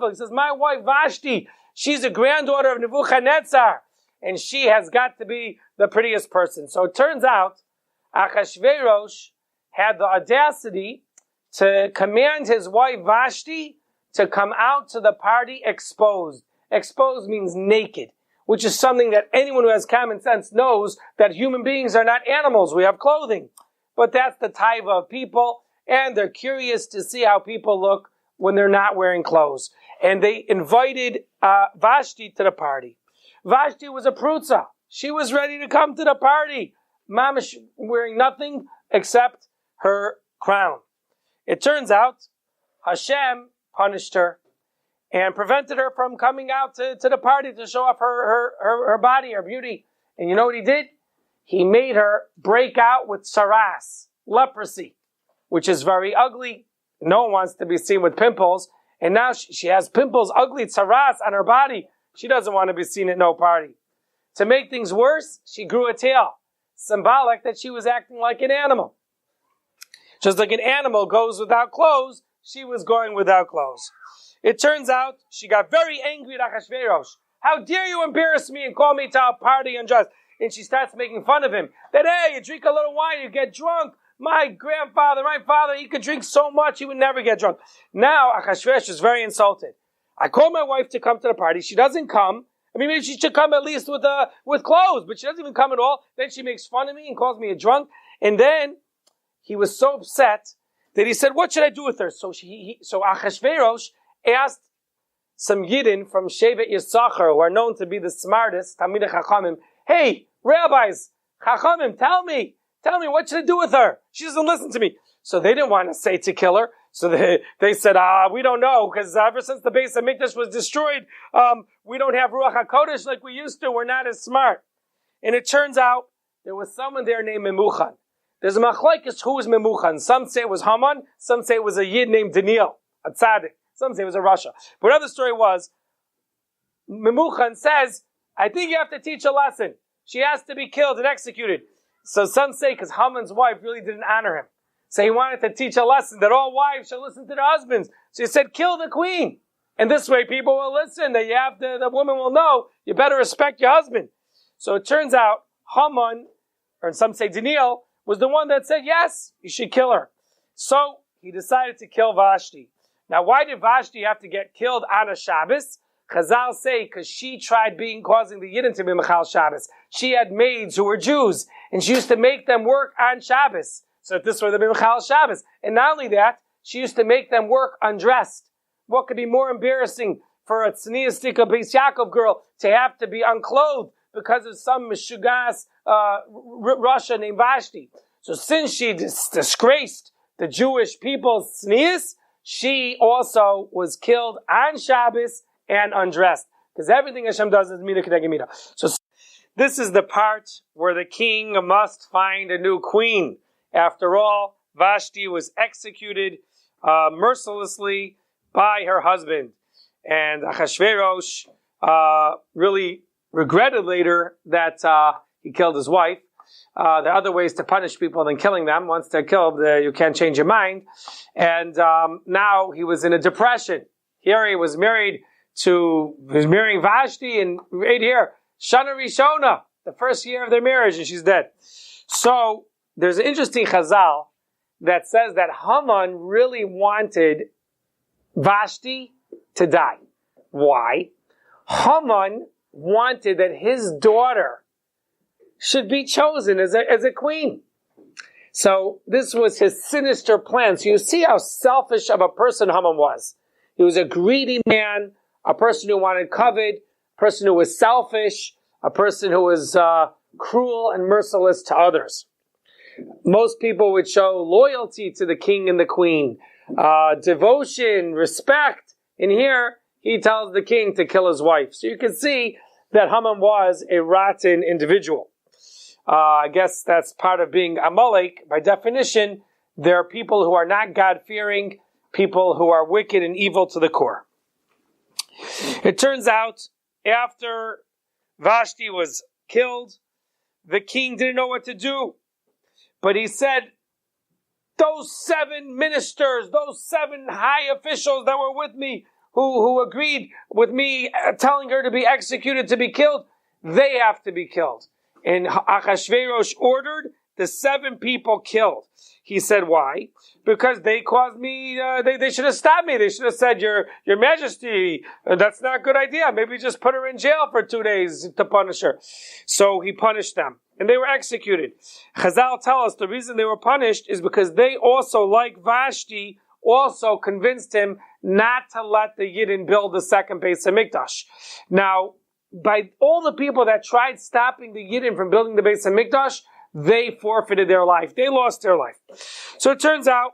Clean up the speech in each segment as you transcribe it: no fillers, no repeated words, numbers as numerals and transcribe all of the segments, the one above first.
He says, my wife Vashti, she's a granddaughter of Nebuchadnezzar, and she has got to be the prettiest person. So it turns out, Achashverosh had the audacity to command his wife Vashti to come out to the party exposed. Exposed means naked, which is something that anyone who has common sense knows that human beings are not animals. We have clothing. But that's the type of people, and they're curious to see how people look when they're not wearing clothes. And they invited Vashti to the party. Vashti was a prutza. She was ready to come to the party. Mamish wearing nothing except her crown. It turns out Hashem punished her and prevented her from coming out to the party to show off her body, her beauty. And you know what he did? He made her break out with saras, leprosy, which is very ugly. No one wants to be seen with pimples. And now she has pimples, ugly saras on her body. She doesn't want to be seen at no party. To make things worse, she grew a tail, symbolic that she was acting like an animal. Just like an animal goes without clothes, she was going without clothes. It turns out she got very angry at Achashverosh. How dare you embarrass me and call me to a party undressed? And she starts making fun of him. That, hey, you drink a little wine, you get drunk. My father, he could drink so much, he would never get drunk. Now, Achashverosh is very insulted. I call my wife to come to the party. She doesn't come. I mean, maybe she should come at least with clothes, but she doesn't even come at all. Then she makes fun of me and calls me a drunk. And then he was so upset that he said, what should I do with her? So Achashverosh asked some Yidden from Shevet Yisachar, who are known to be the smartest, Talmidei Chachamim, hey, rabbis, Chachamim, tell me, what should I do with her? She doesn't listen to me. So they didn't want to say to kill her. So they said, we don't know, because ever since the base of Mikdash was destroyed, we don't have Ruach HaKodesh like we used to. We're not as smart. And it turns out there was someone there named Memuchan. There's a machlokes who was Memuchan. Some say it was Haman. Some say it was a Yid named Daniel, a tzaddik. Some say it was a Rasha. But another story was, Memuchan says, I think you have to teach a lesson. She has to be killed and executed. So some say because Haman's wife really didn't honor him. So he wanted to teach a lesson that all wives should listen to their husbands. So he said, kill the queen. And this way people will listen, that the woman will know, you better respect your husband. So it turns out, Haman, or some say Daniel, was the one that said, yes, you should kill her. So he decided to kill Vashti. Now why did Vashti have to get killed on a Shabbos? Chazal say, because she tried causing the Yidden to be Mechal Shabbos. She had maids who were Jews, and she used to make them work on Shabbos. So this way they'd be Mechal Shabbos. And not only that, she used to make them work undressed. What could be more embarrassing for a Tzniastika Beis Yaakov girl to have to be unclothed because of some Meshugas Russia named Vashti? So since she disgraced the Jewish people's tznius, she also was killed on Shabbos and undressed. Because everything Hashem does is mida k'neged mida. So this is the part where the king must find a new queen. After all, Vashti was executed mercilessly by her husband. And Achashverosh really regretted later that he killed his wife. There are other ways to punish people than killing them. Once they're killed, you can't change your mind. And now he was in a depression. Here he was marrying Vashti, and right here, Shana Rishona, the first year of their marriage, and she's dead. So there's an interesting chazal that says that Haman really wanted Vashti to die. Why? Haman wanted that his daughter should be chosen as a queen. So this was his sinister plan. So you see how selfish of a person Haman was. He was a greedy man, a person who wanted covet, a person who was selfish, a person who was cruel and merciless to others. Most people would show loyalty to the king and the queen, devotion, respect. And here, he tells the king to kill his wife. So you can see that Haman was a rotten individual. I guess that's part of being Amalek. By definition, there are people who are not God-fearing, people who are wicked and evil to the core. It turns out, after Vashti was killed, the king didn't know what to do. But he said, those 7 ministers, those 7 high officials that were with me, who agreed with me telling her to be executed, to be killed, they have to be killed. And Achashverosh ordered the 7 people killed. He said, why? Because they caused me, they should have stopped me. They should have said, Your Majesty, that's not a good idea. Maybe just put her in jail for 2 days to punish her. So he punished them. And they were executed. Chazal tell us the reason they were punished is because they also, like Vashti, also convinced him not to let the Yidden build the second Beis HaMikdash. Now, by all the people that tried stopping the Yidden from building the Beis HaMikdash, they forfeited their life. They lost their life. So it turns out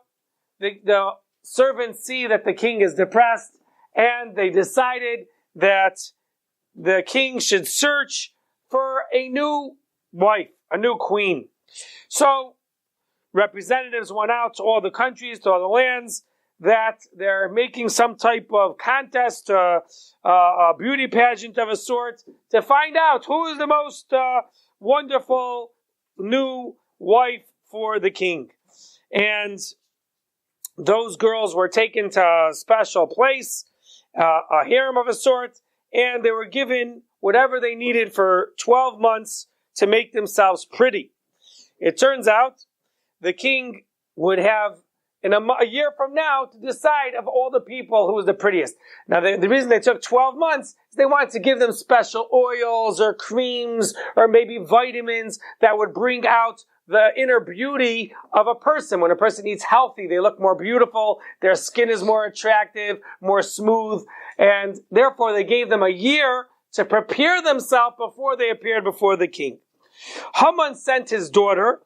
the servants see that the king is depressed, and they decided that the king should search for a new wife, a new queen. So representatives went out to all the countries, to all the lands, that they're making some type of contest, a beauty pageant of a sort, to find out who is the most wonderful new wife for the king. And those girls were taken to a special place, a harem of a sort, and they were given whatever they needed for 12 months to make themselves pretty. It turns out the king would have a year from now to decide of all the people who was the prettiest. Now the reason they took 12 months is they wanted to give them special oils or creams or maybe vitamins that would bring out the inner beauty of a person. When a person eats healthy, they look more beautiful, their skin is more attractive, more smooth, and therefore they gave them a year to prepare themselves before they appeared before the king. Haman sent his daughter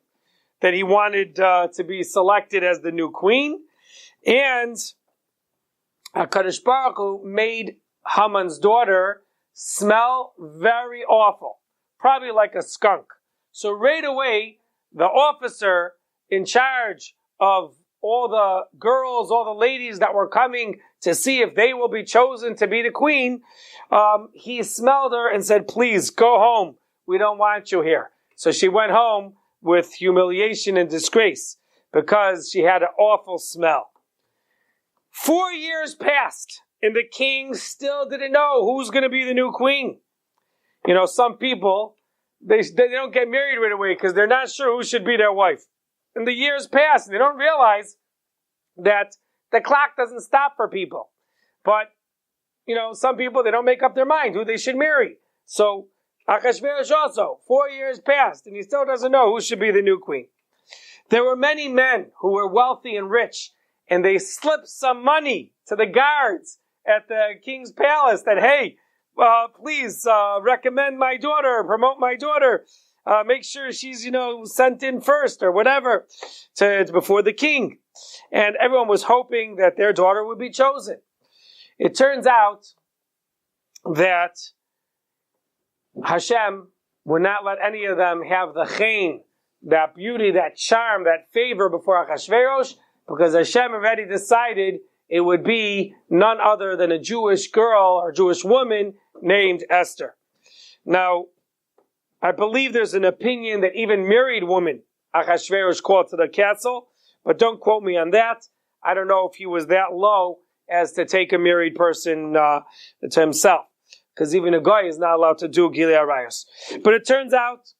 that he wanted to be selected as the new queen, and HaKadosh Baruch Hu made Haman's daughter smell very awful, probably like a skunk. So right away, the officer in charge of all the girls, all the ladies that were coming to see if they will be chosen to be the queen, he smelled her and said, please go home. We don't want you here. So she went home with humiliation and disgrace because she had an awful smell. 4 years passed and the king still didn't know who's going to be the new queen. You know, some people, they don't get married right away because they're not sure who should be their wife. And the years pass and they don't realize that the clock doesn't stop for people. But, you know, some people, they don't make up their mind who they should marry. So Achashverosh also, 4 years passed, and he still doesn't know who should be the new queen. There were many men who were wealthy and rich, and they slipped some money to the guards at the king's palace that, hey, please recommend my daughter, promote my daughter, make sure she's, sent in first or whatever before the king. And everyone was hoping that their daughter would be chosen. It turns out that Hashem would not let any of them have the chen, that beauty, that charm, that favor before Achashverosh, because Hashem already decided it would be none other than a Jewish girl or Jewish woman named Esther. Now, I believe there's an opinion that even married women Achashverosh called to the castle, but don't quote me on that. I don't know if he was that low as to take a married person to himself, because even a guy is not allowed to do Gilei Arayos. But it turns out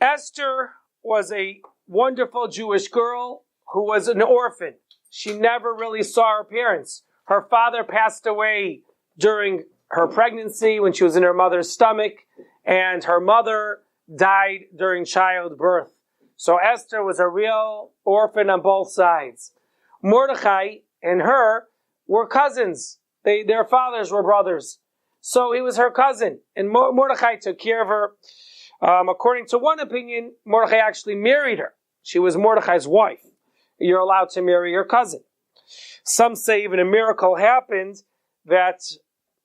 Esther was a wonderful Jewish girl who was an orphan. She never really saw her parents. Her father passed away during her pregnancy when she was in her mother's stomach, and her mother died during childbirth. So Esther was a real orphan on both sides. Mordechai and her were cousins. Their fathers were brothers. So he was her cousin, and Mordechai took care of her. According to one opinion, Mordechai actually married her. She was Mordechai's wife. You're allowed to marry your cousin. Some say even a miracle happened that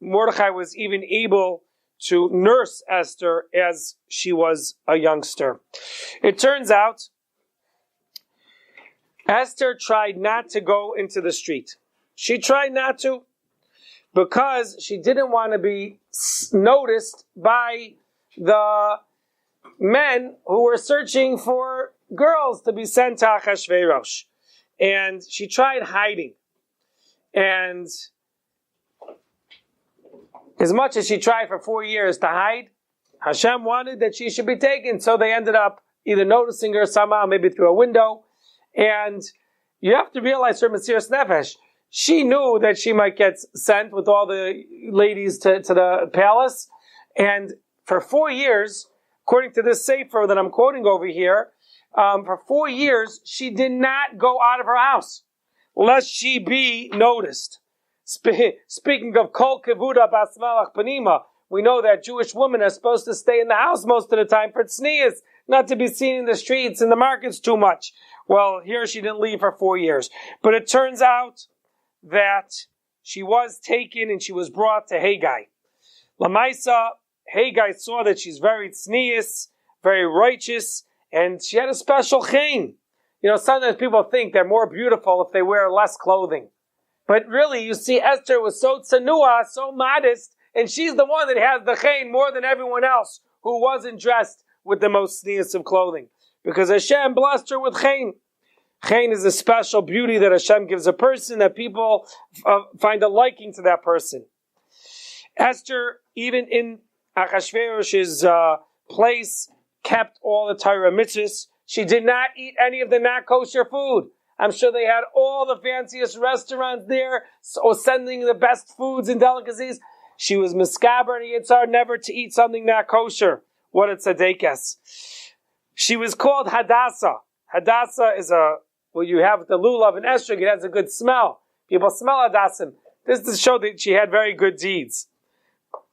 Mordechai was even able to nurse Esther as she was a youngster. It turns out Esther tried not to go into the street. She tried not to because she didn't want to be noticed by the men who were searching for girls to be sent to Achashverosh. And she tried hiding. And As much as she tried for 4 years to hide, Hashem wanted that she should be taken, so they ended up either noticing her somehow, maybe through a window. And you have to realize her Mesiras Nefesh. She knew that she might get sent with all the ladies to the palace. And for 4 years, according to this sefer that I'm quoting over here, for 4 years, she did not go out of her house, lest she be noticed. Speaking of Kol Kevuda Bas Malach Panima, we know that Jewish women are supposed to stay in the house most of the time for tznius, not to be seen in the streets and the markets too much. Well, here she didn't leave for 4 years. But it turns out that she was taken and she was brought to Haggai. Lamaisa, Haggai saw that she's very tznius, very righteous, and she had a special chen. You know, sometimes people think they're more beautiful if they wear less clothing. But really, you see, Esther was so tsanua, so modest, and she's the one that has the chen more than everyone else who wasn't dressed with the most tznius of clothing. Because Hashem blessed her with chen. Chen is a special beauty that Hashem gives a person, that people find a liking to that person. Esther, even in Achashverosh's place, kept all the Torah mitzvahs. She did not eat any of the not kosher food. I'm sure they had all the fanciest restaurants there, so sending the best foods and delicacies. She was miskaber and yitzhar never to eat something not kosher. What a tzaddikas. She was called Hadassah. Hadassah is well, you have the lulav and esrog, it has a good smell. People smell Hadassim. This is to show that she had very good deeds.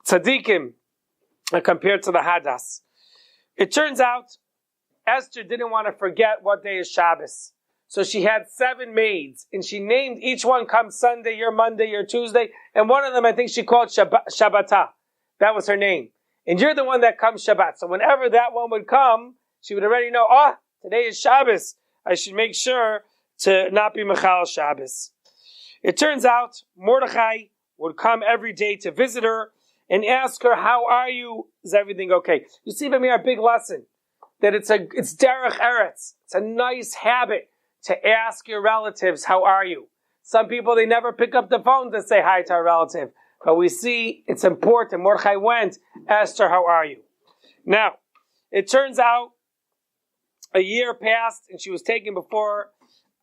Tzaddikim, compared to the Hadas. It turns out, Esther didn't want to forget what day is Shabbos. So she had 7 maids, and she named each one come Sunday, your Monday, your Tuesday, and one of them I think she called Shabbatah. That was her name. And you're the one that comes Shabbat. So whenever that one would come, she would already know, today is Shabbos. I should make sure to not be Mechal Shabbos. It turns out Mordechai would come every day to visit her and ask her, how are you? Is everything okay? You see, from here, a big lesson, that it's derech eretz. It's a nice habit to ask your relatives, how are you? Some people, they never pick up the phone to say hi to a relative. But we see it's important. Mordechai went, asked her, how are you? Now, it turns out a year passed and she was taken before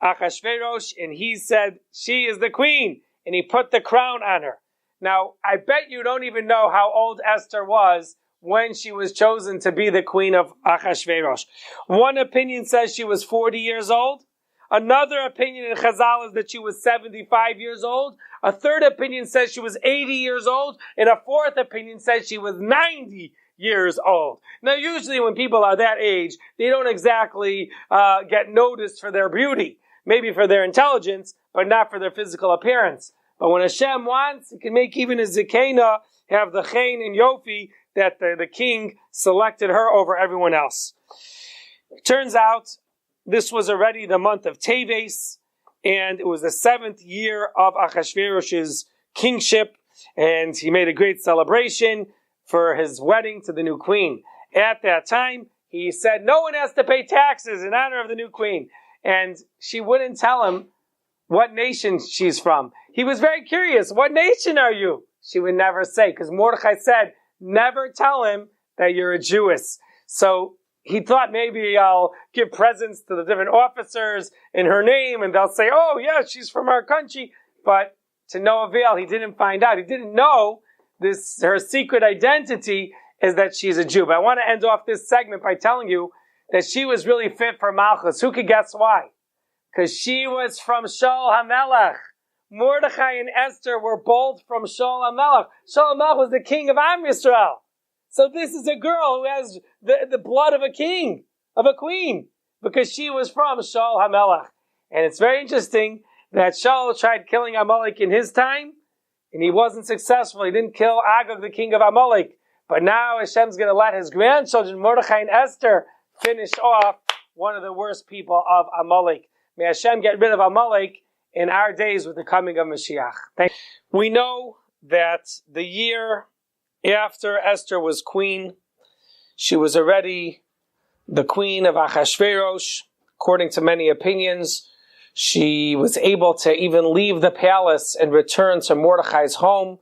Achashverosh, and he said, she is the queen. And he put the crown on her. Now, I bet you don't even know how old Esther was when she was chosen to be the queen of Achashverosh. One opinion says she was 40 years old. Another opinion in Chazal is that she was 75 years old. A third opinion says she was 80 years old. And a fourth opinion says she was 90 years old. Now, usually when people are that age, they don't exactly get noticed for their beauty. Maybe for their intelligence, but not for their physical appearance. But when Hashem wants, He can make even a Zikena have the chen and yofi that the king selected her over everyone else. It turns out this was already the month of Teves, and it was the 7th year of Achashverosh's kingship, and he made a great celebration for his wedding to the new queen. At that time, he said no one has to pay taxes in honor of the new queen. And she wouldn't tell him what nation she's from. He was very curious. What nation are you? She would never say, because Mordechai said, never tell him that you're a Jewess. So he thought maybe I'll give presents to the different officers in her name, and they'll say, oh, yeah, she's from our country. But to no avail, he didn't find out. He didn't know this. Her secret identity is that she's a Jew. But I want to end off this segment by telling you that she was really fit for Malchus. Who could guess why? Because she was from Shaul HaMelech. Mordechai and Esther were both from Shaul HaMelech. Shaul HaMelech was the king of Am Yisrael. So this is a girl who has the blood of a king, of a queen, because she was from Shaul HaMelech. And it's very interesting that Shaul tried killing Amalek in his time, and he wasn't successful. He didn't kill Agag, the king of Amalek. But now Hashem's going to let his grandchildren, Mordechai and Esther, finish off one of the worst people of Amalek. May Hashem get rid of Amalek in our days with the coming of Mashiach. We know that the year after Esther was queen, she was already the queen of Achashverosh. According to many opinions, she was able to even leave the palace and return to Mordechai's home.